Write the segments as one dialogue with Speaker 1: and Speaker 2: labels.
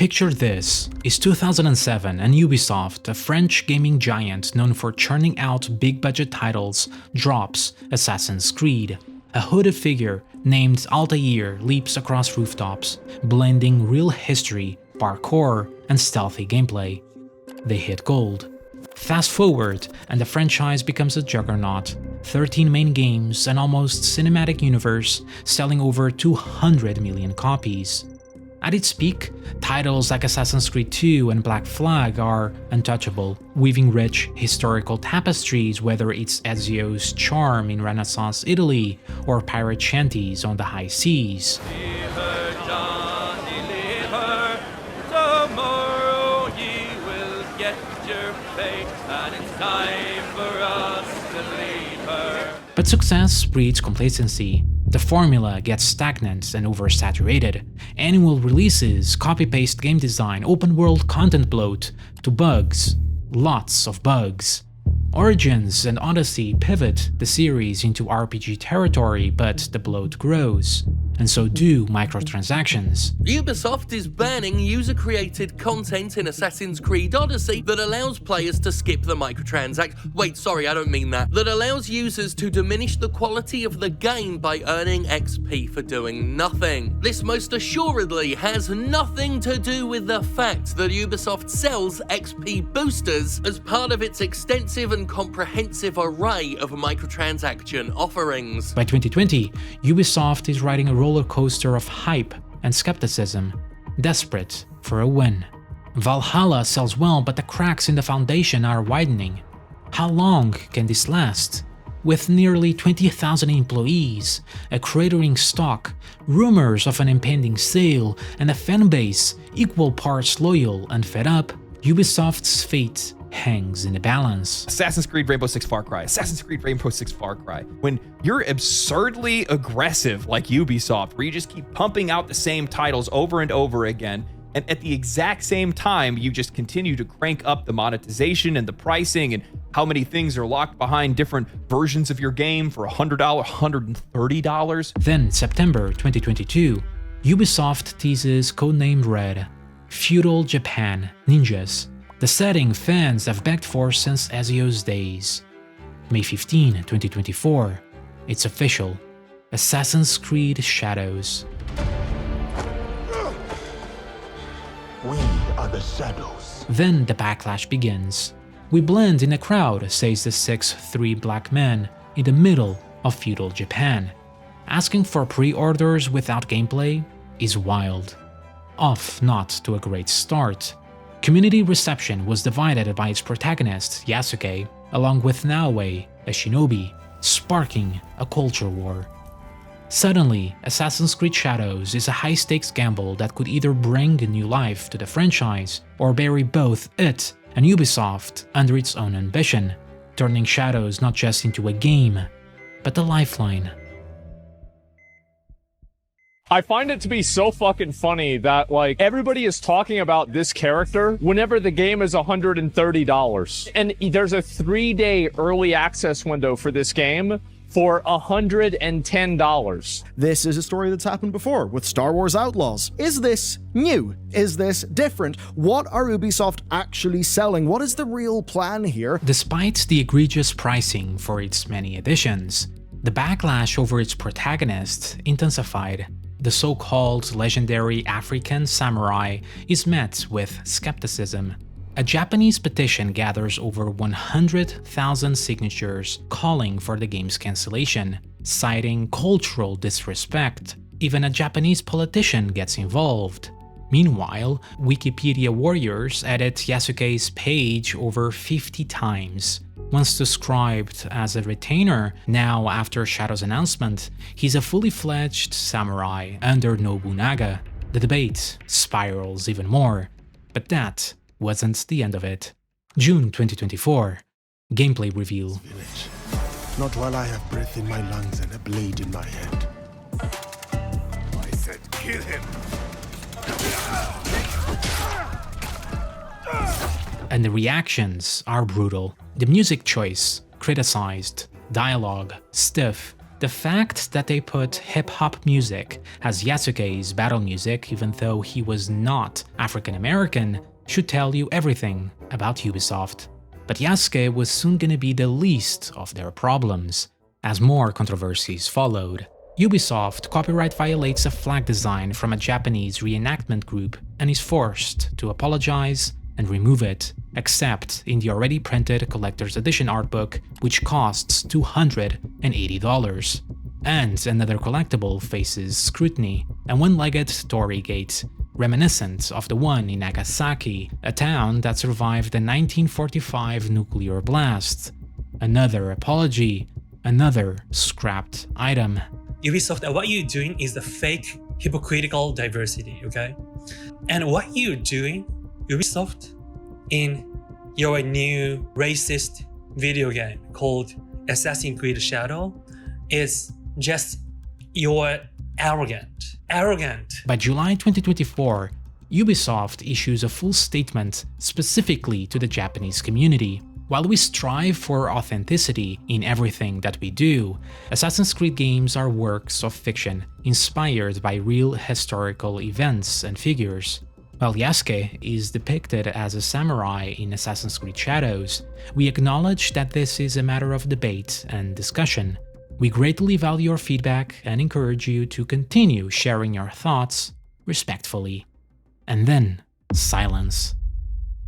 Speaker 1: Picture this, is 2007 and Ubisoft, a French gaming giant known for churning out big-budget titles, drops Assassin's Creed. A hooded figure named Altair leaps across rooftops, blending real history, parkour, and stealthy gameplay. They hit gold. Fast forward, and the franchise becomes a juggernaut. 13 main games, an almost cinematic universe, selling over 200 million copies. At its peak, titles like Assassin's Creed 2 and Black Flag are untouchable, weaving rich historical tapestries, whether it's Ezio's charm in Renaissance Italy or pirate shanties on the high seas.
Speaker 2: Deliver, John, deliver. Tomorrow ye will get your fate, and it's time for us to leave her.
Speaker 1: But success breeds complacency. The formula gets stagnant and oversaturated. Annual releases, copy-paste game design, open-world content bloat, to bugs. Lots of bugs. Origins and Odyssey pivot the series into RPG territory, but the bloat grows. And so do microtransactions.
Speaker 3: Ubisoft is banning user-created content in Assassin's Creed Odyssey that allows players to skip the Wait, sorry, I don't mean that. That allows users to diminish the quality of the game by earning XP for doing nothing. This most assuredly has nothing to do with the fact that Ubisoft sells XP boosters as part of its extensive and comprehensive array of microtransaction offerings.
Speaker 1: By 2020, Ubisoft is riding a roller coaster of hype and skepticism, desperate for a win. Valhalla sells well, but the cracks in the foundation are widening. How long can this last? With nearly 20,000 employees, a cratering stock, rumors of an impending sale, and a fanbase equal parts loyal and fed up, Ubisoft's fate hangs in the balance.
Speaker 4: Assassin's Creed Rainbow Six Far Cry, Assassin's Creed Rainbow Six Far Cry. When you're absurdly aggressive like Ubisoft, where you just keep pumping out the same titles over and over again, and at the exact same time, you just continue to crank up the monetization and the pricing and how many things are locked behind different versions of your game for $100, $130.
Speaker 1: Then, September 2022, Ubisoft teases codenamed Red, feudal Japan, ninjas, the setting fans have begged for since Ezio's days. May 15, 2024, it's official, Assassin's Creed Shadows.
Speaker 5: We are the shadows.
Speaker 1: Then the backlash begins. We blend in a crowd, says the 6'3" black man in the middle of feudal Japan. Asking for pre-orders without gameplay is wild. Off not to a great start. Community reception was divided by its protagonist, Yasuke, along with Naoe, a shinobi, sparking a culture war. Suddenly, Assassin's Creed Shadows is a high-stakes gamble that could either bring a new life to the franchise or bury both it and Ubisoft under its own ambition, turning Shadows not just into a game, but a lifeline.
Speaker 6: I find it to be so fucking funny that, like, everybody is talking about this character whenever the game is $130. And there's a 3-day early access window for this game for $110.
Speaker 7: This is a story that's happened before with Star Wars Outlaws. Is this new? Is this different? What are Ubisoft actually selling? What is the real plan here?
Speaker 1: Despite the egregious pricing for its many editions, the backlash over its protagonist intensified. The so-called legendary African samurai is met with skepticism. A Japanese petition gathers over 100,000 signatures calling for the game's cancellation, citing cultural disrespect. Even a Japanese politician gets involved. Meanwhile, Wikipedia warriors edit Yasuke's page over 50 times. Once described as a retainer, now after Shadow's announcement, he's a fully fledged samurai under Nobunaga. The debate spirals even more, but that wasn't the end of it. June 2024, gameplay reveal.
Speaker 5: Village. Not while I have breath in my lungs and a blade in my hand. I said kill him.
Speaker 1: And the reactions are brutal. The music choice, criticized. Dialogue, stiff. The fact that they put hip-hop music as Yasuke's battle music even though he was not African American should tell you everything about Ubisoft. But Yasuke was soon gonna be the least of their problems, as more controversies followed. Ubisoft copyright violates a flag design from a Japanese reenactment group and is forced to apologize and remove it, except in the already printed collector's edition art book, which costs $280. And another collectible faces scrutiny, a one-legged Torigate, reminiscent of the one in Nagasaki, a town that survived the 1945 nuclear blast. Another apology, another scrapped item.
Speaker 8: Ubisoft, what you're doing is the fake hypocritical diversity, okay? And what you're doing, Ubisoft, in your new racist video game called Assassin's Creed Shadow is just you're arrogant.
Speaker 1: By July 2024, Ubisoft issues a full statement specifically to the Japanese community. While we strive for authenticity in everything that we do, Assassin's Creed games are works of fiction inspired by real historical events and figures. While Yasuke is depicted as a samurai in Assassin's Creed Shadows, we acknowledge that this is a matter of debate and discussion. We greatly value your feedback and encourage you to continue sharing your thoughts respectfully. And then, silence.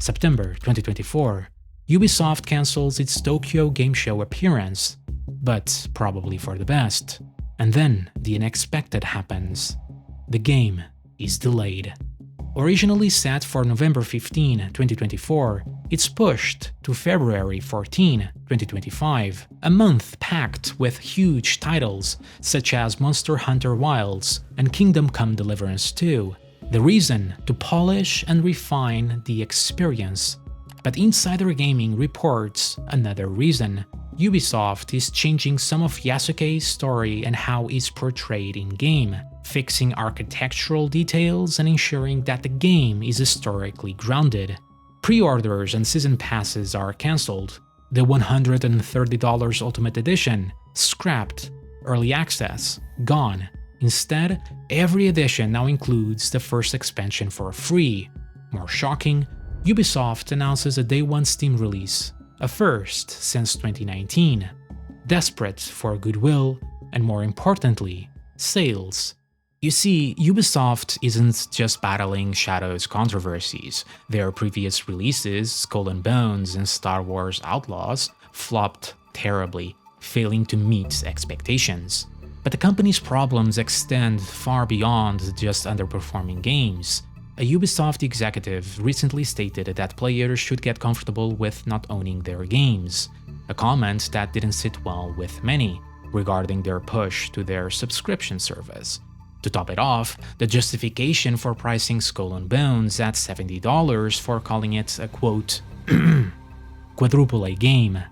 Speaker 1: September 2024. Ubisoft cancels its Tokyo Game Show appearance, but probably for the best. And then the unexpected happens. The game is delayed. Originally set for November 15, 2024, it's pushed to February 14, 2025, a month packed with huge titles such as Monster Hunter Wilds and Kingdom Come Deliverance 2. The reason? To polish and refine the experience. But Insider Gaming reports another reason. Ubisoft is changing some of Yasuke's story and how it's portrayed in-game, fixing architectural details and ensuring that the game is historically grounded. Pre-orders and season passes are cancelled. The $130 Ultimate Edition, scrapped. Early access, gone. Instead, every edition now includes the first expansion for free. More shocking, Ubisoft announces a Day 1 Steam release, a first since 2019. Desperate for goodwill, and more importantly, sales. You see, Ubisoft isn't just battling Shadow's controversies. Their previous releases, Skull and Bones and Star Wars Outlaws, flopped terribly, failing to meet expectations. But the company's problems extend far beyond just underperforming games. A Ubisoft executive recently stated that players should get comfortable with not owning their games, a comment that didn't sit well with many regarding their push to their subscription service. To top it off, the justification for pricing Skull and Bones at $70 for calling it a quote, quadruple A game.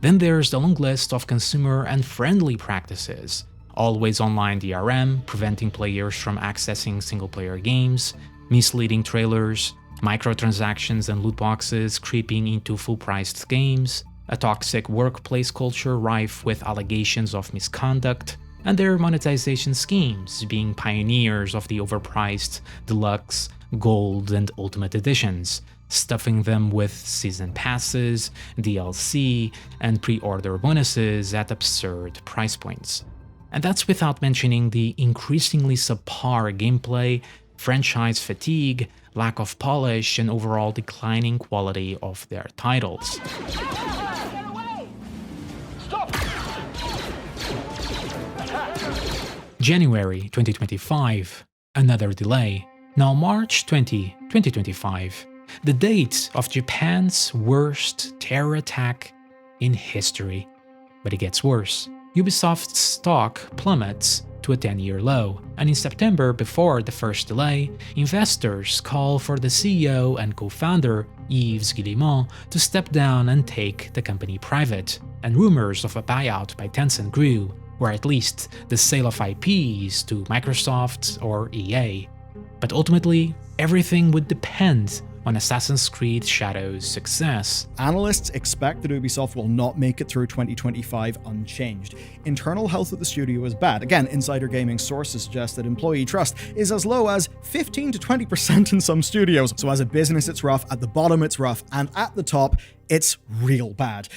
Speaker 1: Then there's the long list of consumer and friendly practices, always online DRM, preventing players from accessing single-player games, misleading trailers, microtransactions and loot boxes creeping into full-priced games, a toxic workplace culture rife with allegations of misconduct, and their monetization schemes being pioneers of the overpriced deluxe, gold, and ultimate editions, stuffing them with season passes, DLC, and pre-order bonuses at absurd price points. And that's without mentioning the increasingly subpar gameplay, franchise fatigue, lack of polish, and overall declining quality of their titles. January 2025, another delay. Now March 20, 2025, the date of Japan's worst terror attack in history. But it gets worse. Ubisoft's stock plummets to a 10-year low, and in September, before the first delay, investors call for the CEO and co-founder, Yves Guillemot, to step down and take the company private, and rumors of a buyout by Tencent grew, or at least the sale of IPs to Microsoft or EA. But ultimately, everything would depend on Assassin's Creed Shadows' success.
Speaker 7: Analysts expect that Ubisoft will not make it through 2025 unchanged. Internal health at the studio is bad. Again, insider gaming sources suggest that employee trust is as low as 15 to 20% in some studios. So as a business, it's rough. At the bottom, it's rough. And at the top, it's real bad.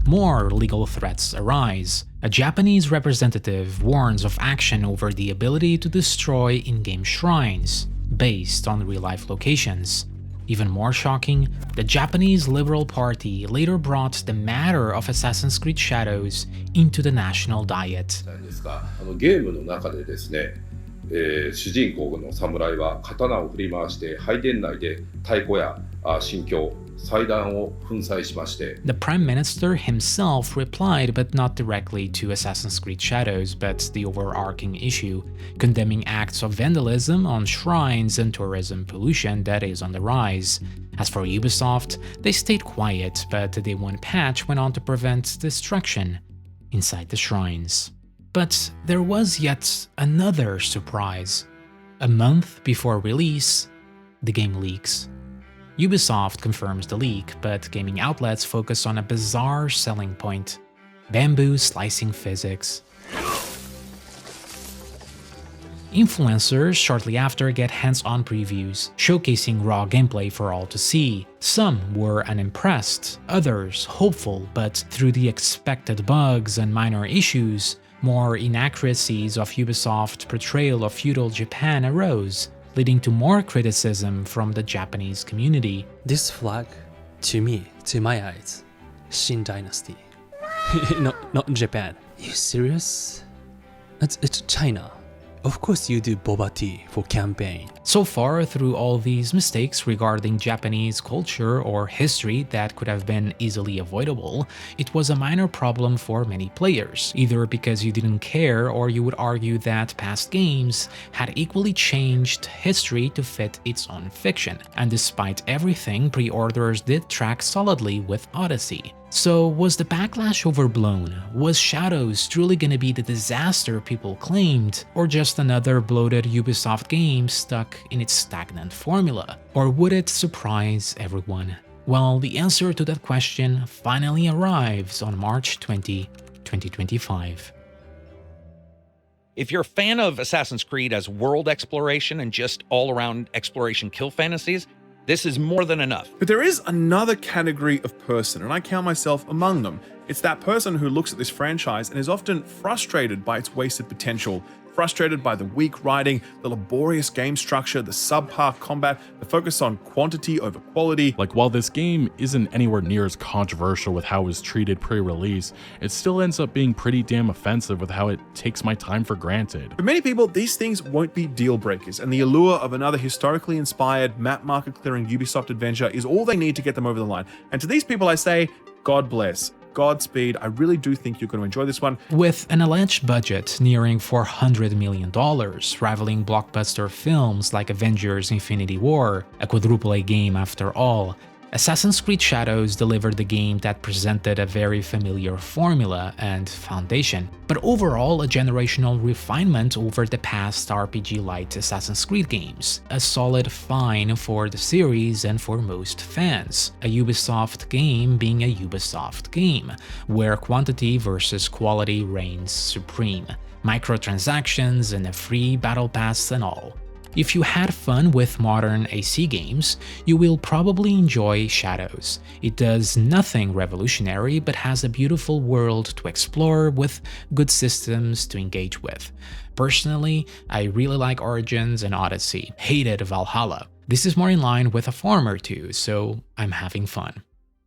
Speaker 1: More legal threats arise. A Japanese representative warns of action over the ability to destroy in-game shrines based on real-life locations. Even more shocking, the Japanese Liberal Party later brought the matter of Assassin's Creed Shadows into the national diet.
Speaker 9: ゲームの中でですね、主人公の侍は刀を振り回して拝殿内で太鼓や神教
Speaker 1: The Prime Minister himself replied, but not directly to Assassin's Creed Shadows, but the overarching issue, condemning acts of vandalism on shrines and tourism pollution that is on the rise. As for Ubisoft, they stayed quiet, but the one patch went on to prevent destruction inside the shrines. But there was yet another surprise. A month before release, the game leaks. Ubisoft confirms the leak, but gaming outlets focus on a bizarre selling point: bamboo slicing physics. Influencers shortly after get hands-on previews, showcasing raw gameplay for all to see. Some were unimpressed, others hopeful, but through the expected bugs and minor issues, more inaccuracies of Ubisoft's portrayal of feudal Japan arose, leading to more criticism from the Japanese community.
Speaker 10: This flag, to me, to my eyes, Shin Dynasty. Not Japan. You serious? It's China. Of course you do boba tea for campaign.
Speaker 1: So far, through all these mistakes regarding Japanese culture or history that could have been easily avoidable, it was a minor problem for many players, either because you didn't care or you would argue that past games had equally changed history to fit its own fiction. And despite everything, pre-orders did track solidly with Odyssey. So was the backlash overblown? Was Shadows truly gonna be the disaster people claimed, or just another bloated Ubisoft game stuck in its stagnant formula? Or would it surprise everyone? Well, the answer to that question finally arrives on March 20, 2025.
Speaker 11: If you're a fan of Assassin's Creed as world exploration and just all-around exploration kill fantasies, this is more than enough.
Speaker 12: But there is another category of person, and I count myself among them. It's that person who looks at this franchise and is often frustrated by its wasted potential, frustrated by the weak writing, the laborious game structure, the subpar combat, the focus on quantity over quality.
Speaker 13: Like, while this game isn't anywhere near as controversial with how it was treated pre-release, it still ends up being pretty damn offensive with how it takes my time for granted.
Speaker 12: For many people, these things won't be deal breakers, and the allure of another historically inspired, map market clearing Ubisoft adventure is all they need to get them over the line. And to these people I say, God bless. Godspeed. I really do think you're going to enjoy this one.
Speaker 1: With an alleged budget nearing $400 million, rivaling blockbuster films like Avengers: Infinity War, a quadruple A game after all, Assassin's Creed Shadows delivered a game that presented a very familiar formula and foundation, but overall a generational refinement over the past RPG-light Assassin's Creed games, a solid fine for the series and for most fans, a Ubisoft game being a Ubisoft game, where quantity versus quality reigns supreme, microtransactions and a free battle pass and all. If you had fun with modern AC games, you will probably enjoy Shadows. It does nothing revolutionary but has a beautiful world to explore with good systems to engage with. Personally, I really like Origins and Odyssey, hated Valhalla. This is more in line with a form or two, so I'm having fun.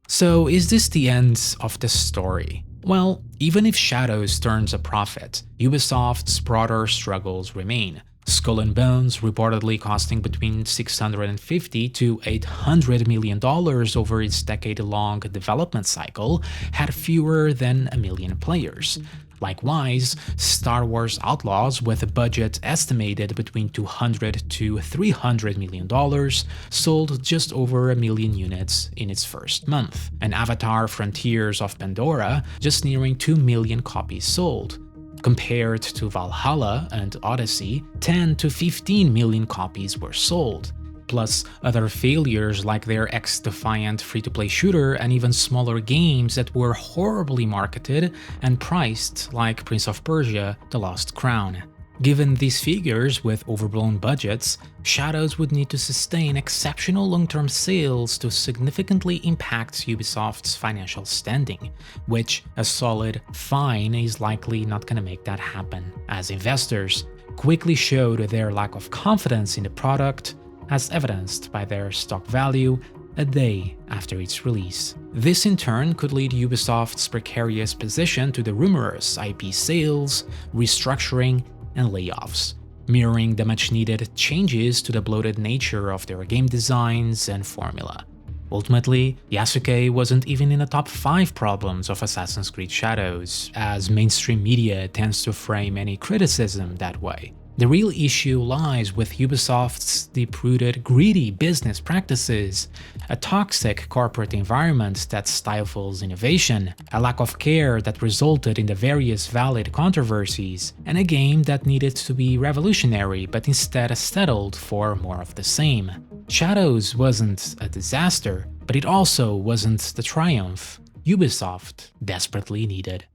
Speaker 1: So is this the end of the story? Well, even if Shadows turns a profit, Ubisoft's broader struggles remain. Skull and Bones, reportedly costing between $650 to $800 million over its decade-long development cycle, had fewer than 1 million players. Likewise, Star Wars Outlaws, with a budget estimated between $200 to $300 million, sold just over 1 million units in its first month, and Avatar: Frontiers of Pandora just nearing 2 million copies sold. Compared to Valhalla and Odyssey, 10 to 15 million copies were sold. plus other failures like their X-Defiant free-to-play shooter and even smaller games that were horribly marketed and priced like Prince of Persia: The Lost Crown. Given these figures with overblown budgets, Shadows would need to sustain exceptional long-term sales to significantly impact Ubisoft's financial standing, which a solid fine is likely not gonna make that happen, as investors quickly showed their lack of confidence in the product, as evidenced by their stock value a day after its release. This in turn could lead Ubisoft's precarious position to the rumors, IP sales, restructuring, and layoffs, mirroring the much-needed changes to the bloated nature of their game designs and formula. Ultimately, Yasuke wasn't even in the top 5 problems of Assassin's Creed Shadows, as mainstream media tends to frame any criticism that way. The real issue lies with Ubisoft's deep-rooted, greedy business practices, a toxic corporate environment that stifles innovation, a lack of care that resulted in the various valid controversies, and a game that needed to be revolutionary but instead settled for more of the same. Shadows wasn't a disaster, but it also wasn't the triumph Ubisoft desperately needed.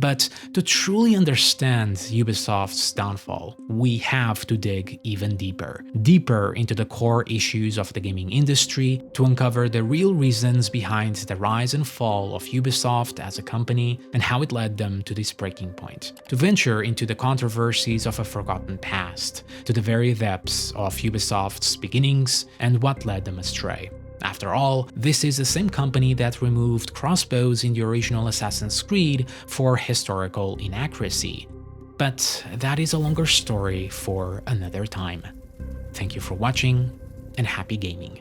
Speaker 1: But to truly understand Ubisoft's downfall, we have to dig even deeper into the core issues of the gaming industry to uncover the real reasons behind the rise and fall of Ubisoft as a company and how it led them to this breaking point, to venture into the controversies of a forgotten past, to the very depths of Ubisoft's beginnings and what led them astray. After all, this is the same company that removed crossbows in the original Assassin's Creed for historical inaccuracy. But that is a longer story for another time. Thank you for watching, and happy gaming.